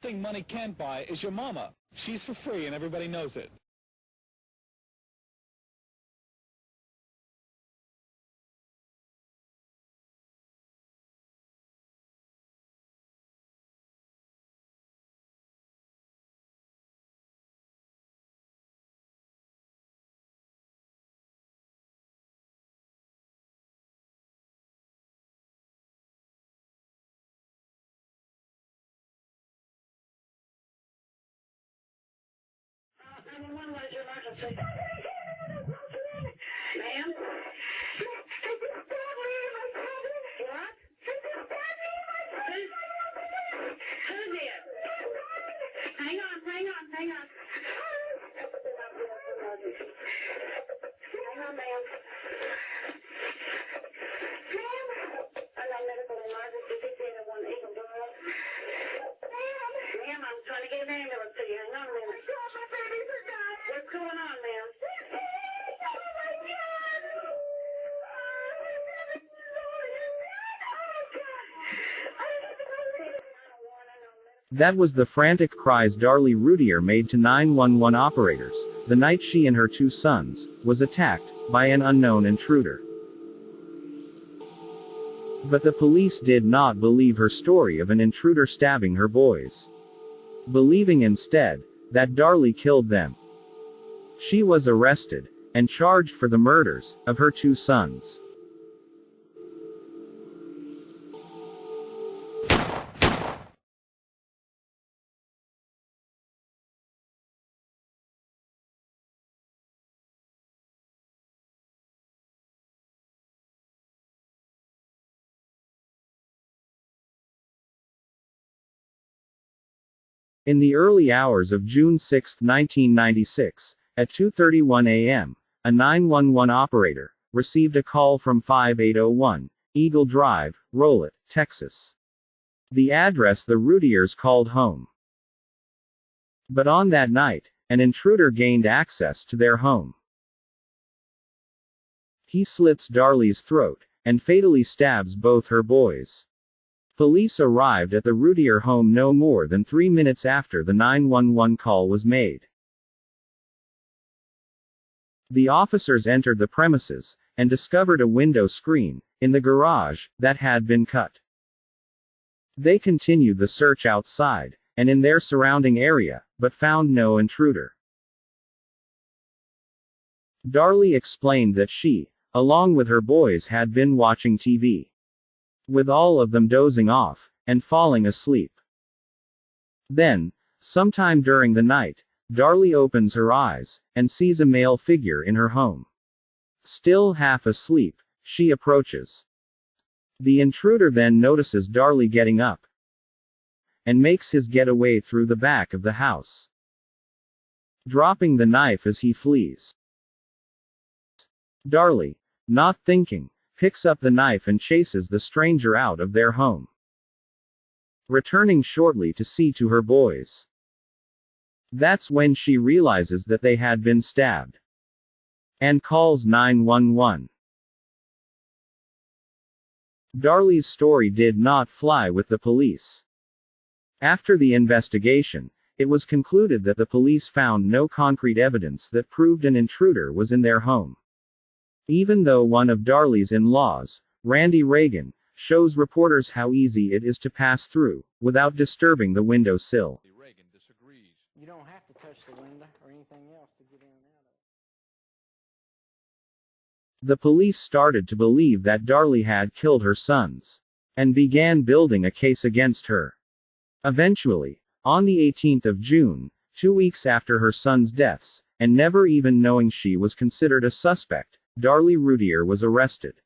thing money can't buy is your mama. She's for free and everybody knows it. What is your emergency? Ma'am? What? Who did? Hang on. Hang on, ma'am. I got medical emergency. He said it wasn't even done. Ma'am, I'm trying to get an ambulance to you. Hang on a minute. What's going on, ma'am? That was the frantic cries Darlie Routier made to 911 operators, the night she and her two sons was attacked by an unknown intruder. But the police did not believe her story of an intruder stabbing her boys, believing instead that Darlie killed them. She was arrested and charged for the murders of her two sons. In the early hours of June 6, 1996, at 2:31 a.m., a 911 operator received a call from 5801 Eagle Drive, Rolette, Texas. The address the Routiers called home. But on that night, an intruder gained access to their home. He slits Darlie's throat and fatally stabs both her boys. Police arrived at the Routier home no more than 3 minutes after the 911 call was made. The officers entered the premises and discovered a window screen in the garage that had been cut. They continued the search outside and in their surrounding area, but found no intruder. Darlie explained that she, along with her boys, had been watching TV, with all of them dozing off and falling asleep. Then, sometime during the night, Darlie opens her eyes and sees a male figure in her home. Still half asleep, she approaches. The intruder then notices Darlie getting up and makes his getaway through the back of the house, dropping the knife as he flees. Darlie, not thinking, picks up the knife and chases the stranger out of their home, returning shortly to see to her boys. That's when she realizes that they had been stabbed and calls 911. Darlie's story did not fly with the police. After the investigation, it was concluded that the police found no concrete evidence that proved an intruder was in their home, even though one of Darlie's in-laws, Randy Reagan, shows reporters how easy it is to pass through without disturbing the window sill. Reagan disagrees. You don't have to touch the window or anything else to get in and out of it. The police started to believe that Darlie had killed her sons and began building a case against her. Eventually, on the 18th of June, 2 weeks after her sons' deaths, and never even knowing she was considered a suspect, Darlie Routier was arrested.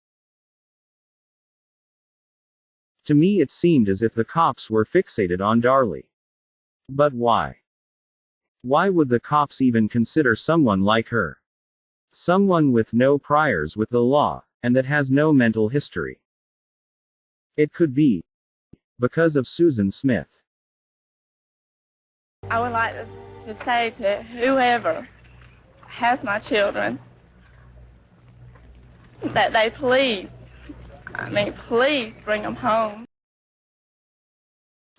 To me it seemed as if the cops were fixated on Darlie. But why? Why would the cops even consider someone like her? Someone with no priors with the law, and that has no mental history. It could be because of Susan Smith. I would like to say to whoever has my children that they please bring them home.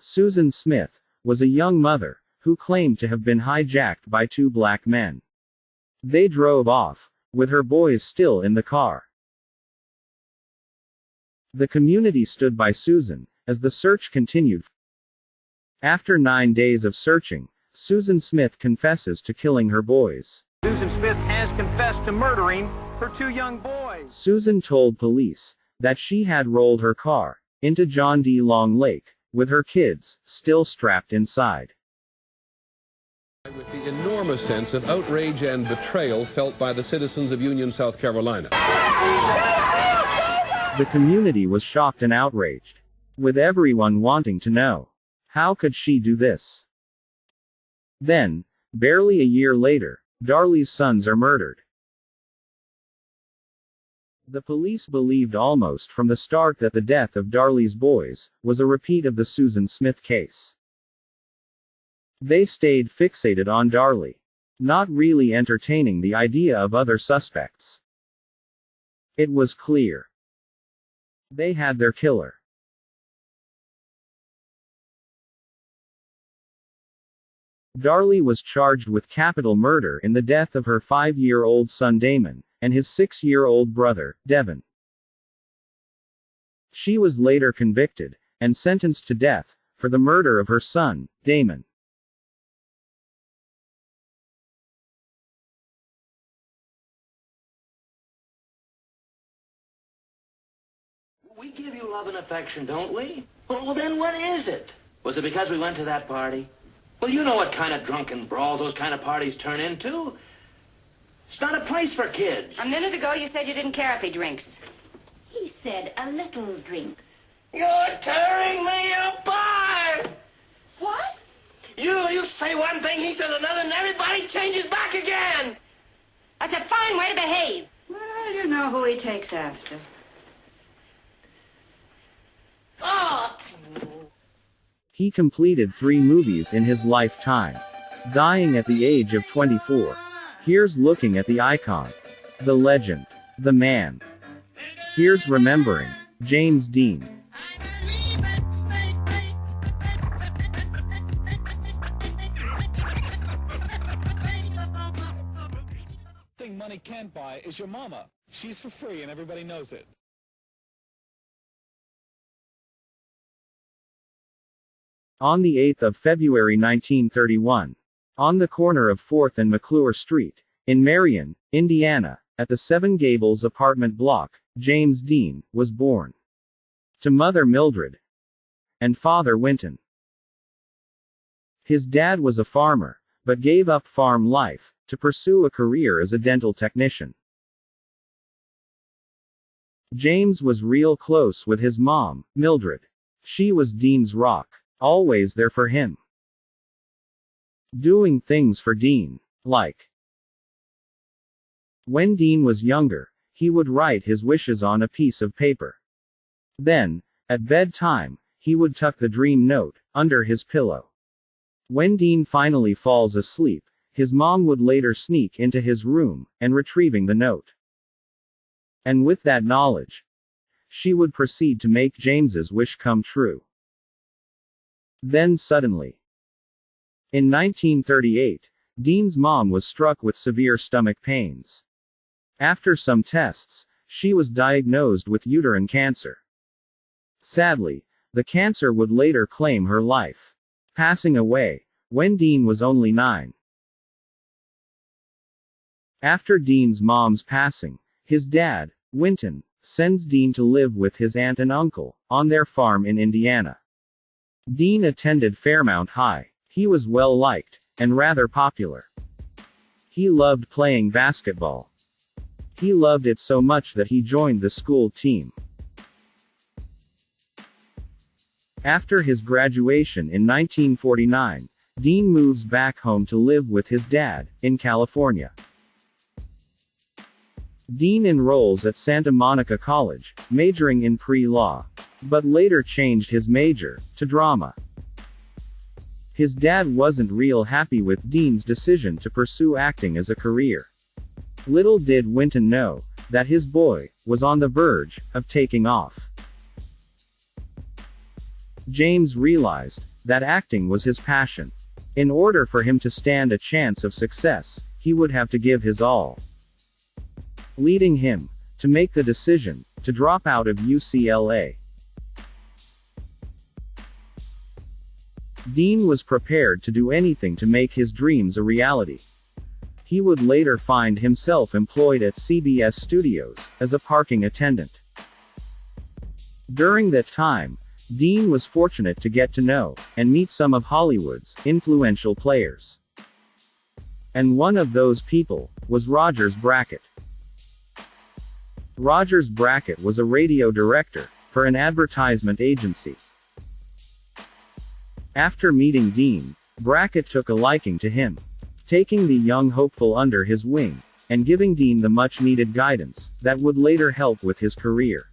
Susan Smith was a young mother, who claimed to have been hijacked by two black men. They drove off, with her boys still in the car. The community stood by Susan, as the search continued. After 9 days of searching, Susan Smith confesses to killing her boys. Susan Smith has confessed to murdering her 2 young boys. Susan told police that she had rolled her car into John D. Long Lake, with her kids still strapped inside. With the enormous sense of outrage and betrayal felt by the citizens of Union, South Carolina. The community was shocked and outraged, with everyone wanting to know, how could she do this? Then, barely a year later, Darlie's sons are murdered. The police believed almost from the start that the death of Darlie's boys was a repeat of the Susan Smith case. They stayed fixated on Darlie, not really entertaining the idea of other suspects. It was clear they had their killer. Darlie was charged with capital murder in the death of her 5-year-old son Damon, and his 6-year-old brother, Devin. She was later convicted, and sentenced to death, for the murder of her son, Damon. We give you love and affection, don't we? Well, then what is it? Was it because we went to that party? Well, you know what kind of drunken brawls those kind of parties turn into. It's not a place for kids. A minute ago, you said you didn't care if he drinks. He said a little drink. You're tearing me apart! What? You say one thing, he says another, and everybody changes back again! That's a fine way to behave. Well, you know who he takes after. Oh! He completed 3 movies in his lifetime, dying at the age of 24. Here's looking at the icon, the legend, the man. Here's remembering James Dean. Thing money can't buy is your mama. She's for free and everybody knows it. On the 8th of February 1931, on the corner of 4th and McClure Street, in Marion, Indiana, at the Seven Gables apartment block, James Dean was born. To mother Mildred and father Winton. His dad was a farmer, but gave up farm life to pursue a career as a dental technician. James was real close with his mom, Mildred. She was Dean's rock. Always there for him. Doing things for Dean, like when Dean was younger, he would write his wishes on a piece of paper. Then, at bedtime, he would tuck the dream note under his pillow. When Dean finally falls asleep, his mom would later sneak into his room and retrieving the note. And with that knowledge, she would proceed to make James's wish come true. Then suddenly, in 1938, Dean's mom was struck with severe stomach pains. After some tests, she was diagnosed with uterine cancer. Sadly, the cancer would later claim her life, passing away when Dean was only 9. After Dean's mom's passing, his dad, Winton, sends Dean to live with his aunt and uncle on their farm in Indiana. Dean attended Fairmount High. He was well liked, and rather popular. He loved playing basketball. He loved it so much that he joined the school team. After his graduation in 1949, Dean moves back home to live with his dad, in California. Dean enrolls at Santa Monica College, majoring in pre-law, but later changed his major to drama. His dad wasn't real happy with Dean's decision to pursue acting as a career. Little did Winton know that his boy was on the verge of taking off. James realized that acting was his passion. In order for him to stand a chance of success, he would have to give his all. Leading him to make the decision to drop out of UCLA. Dean was prepared to do anything to make his dreams a reality. He would later find himself employed at CBS Studios as a parking attendant. During that time, Dean was fortunate to get to know and meet some of Hollywood's influential players. And one of those people was Rogers Brackett. Rogers Brackett was a radio director for an advertisement agency. After meeting Dean, Brackett took a liking to him, taking the young hopeful under his wing, and giving Dean the much-needed guidance that would later help with his career.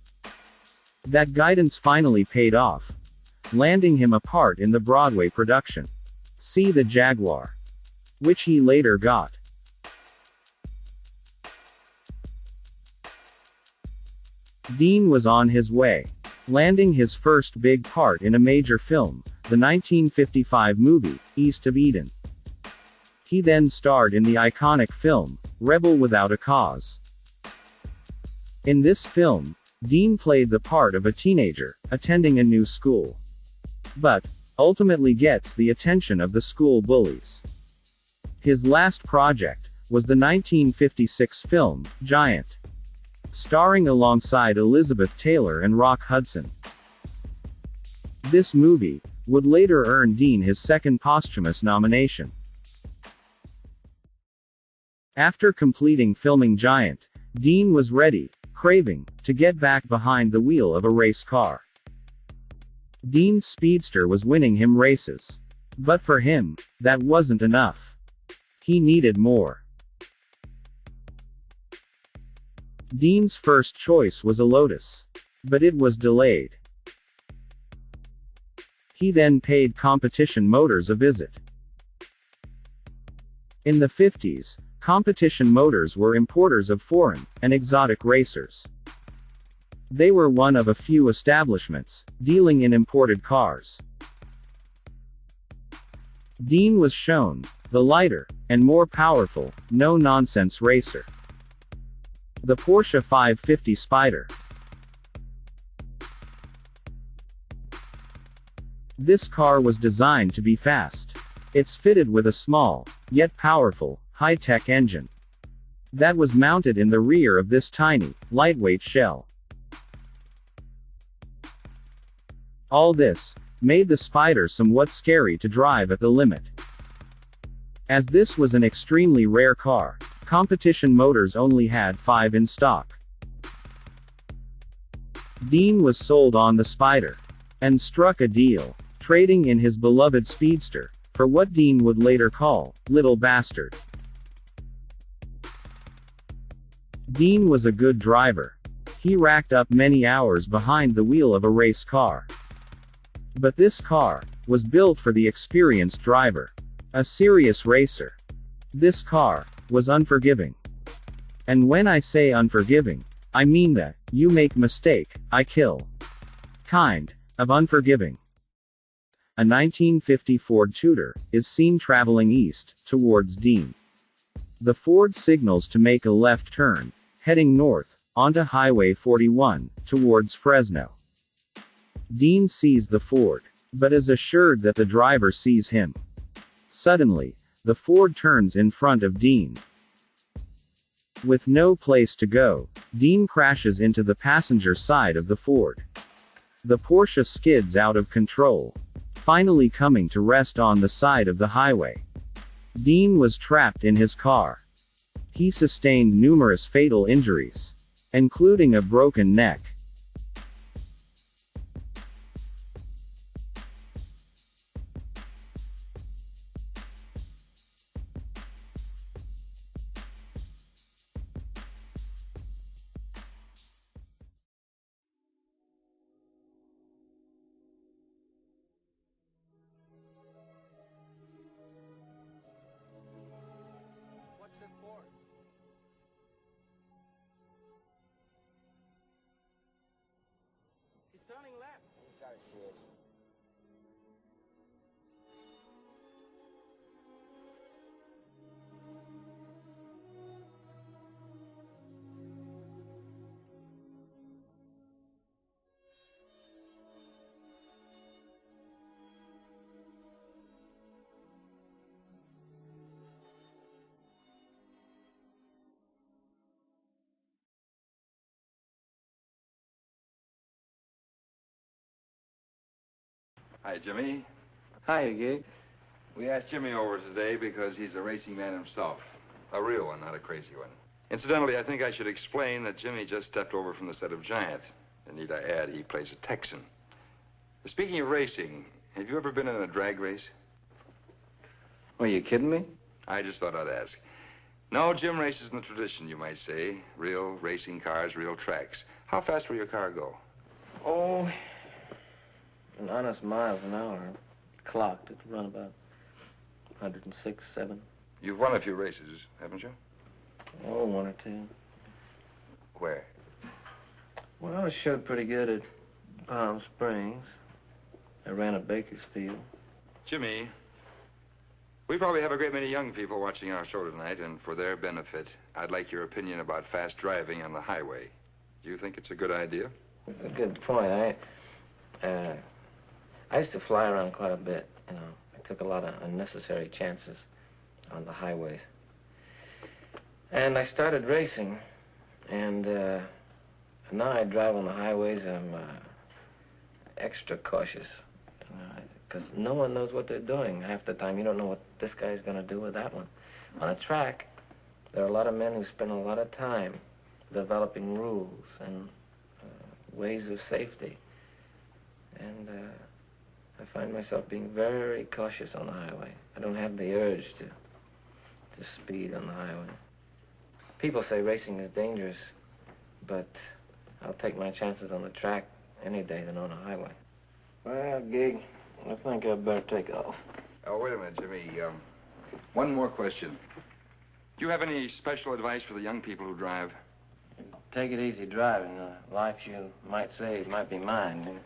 That guidance finally paid off, landing him a part in the Broadway production, See the Jaguar, which he later got. Dean was on his way, landing his first big part in a major film, the 1955 movie, East of Eden. He then starred in the iconic film, Rebel Without a Cause. In this film, Dean played the part of a teenager, attending a new school. But, ultimately gets the attention of the school bullies. His last project was the 1956 film, Giant, starring alongside Elizabeth Taylor and Rock Hudson. This movie would later earn Dean his second posthumous nomination. After completing filming Giant, Dean was ready, craving, to get back behind the wheel of a race car. Dean's speedster was winning him races. But for him, that wasn't enough. He needed more. Dean's first choice was a Lotus. But it was delayed. He then paid Competition Motors a visit. In the 50s, Competition Motors were importers of foreign and exotic racers. They were one of a few establishments dealing in imported cars. Dean was shown the lighter and more powerful, no-nonsense racer, the Porsche 550 Spider. This car was designed to be fast. It's fitted with a small, yet powerful, high-tech engine that was mounted in the rear of this tiny, lightweight shell. All this made the Spider somewhat scary to drive at the limit. As this was an extremely rare car, Competition Motors only had 5 in stock. Dean was sold on the Spider and struck a deal, trading in his beloved Speedster for what Dean would later call Little Bastard. Dean was a good driver. He racked up many hours behind the wheel of a race car. But this car was built for the experienced driver, a serious racer. This car was unforgiving. And when I say unforgiving, I mean that you make mistake, I kill kind of unforgiving. A 1950 Ford Tudor is seen traveling east towards Dean. The Ford signals to make a left turn, heading north onto Highway 41 towards Fresno. Dean sees the Ford, but is assured that the driver sees him. Suddenly, the Ford turns in front of Dean. With no place to go, Dean crashes into the passenger side of the Ford. The Porsche skids out of control, finally coming to rest on the side of the highway. Dean was trapped in his car. He sustained numerous fatal injuries, including a broken neck. What's it for? He's turning left. He's got a shit. Hi, Jimmy. Hi, Gig. We asked Jimmy over today because he's a racing man himself. A real one, not a crazy one. Incidentally, I think I should explain that Jimmy just stepped over from the set of Giant. And need I add, he plays a Texan. Speaking of racing, have you ever been in a drag race? Are you kidding me? I just thought I'd ask. No, Jim races in the tradition, you might say. Real racing cars, real tracks. How fast will your car go? Oh, an honest miles an hour. Clocked. It run about 106, 7. You've won a few races, haven't you? Oh, 1 or 2. Where? Well, I showed pretty good at Palm Springs. I ran at Bakersfield. Jimmy, we probably have a great many young people watching our show tonight, and for their benefit, I'd like your opinion about fast driving on the highway. Do you think it's a good idea? A good point. I used to fly around quite a bit, you know. I took a lot of unnecessary chances on the highways. And I started racing, and now I drive on the highways. I'm extra cautious, because no one knows what they're doing. Half the time, you don't know what this guy's going to do with that one. On a track, there are a lot of men who spend a lot of time developing rules and ways of safety. And I find myself being very cautious on the highway. I don't have the urge to speed on the highway. People say racing is dangerous, but I'll take my chances on the track any day than on a highway. Well, Gig, I think I'd better take off. Oh, wait a minute, Jimmy. One more question. Do you have any special advice for the young people who drive? Take it easy driving. The life you might save might be mine.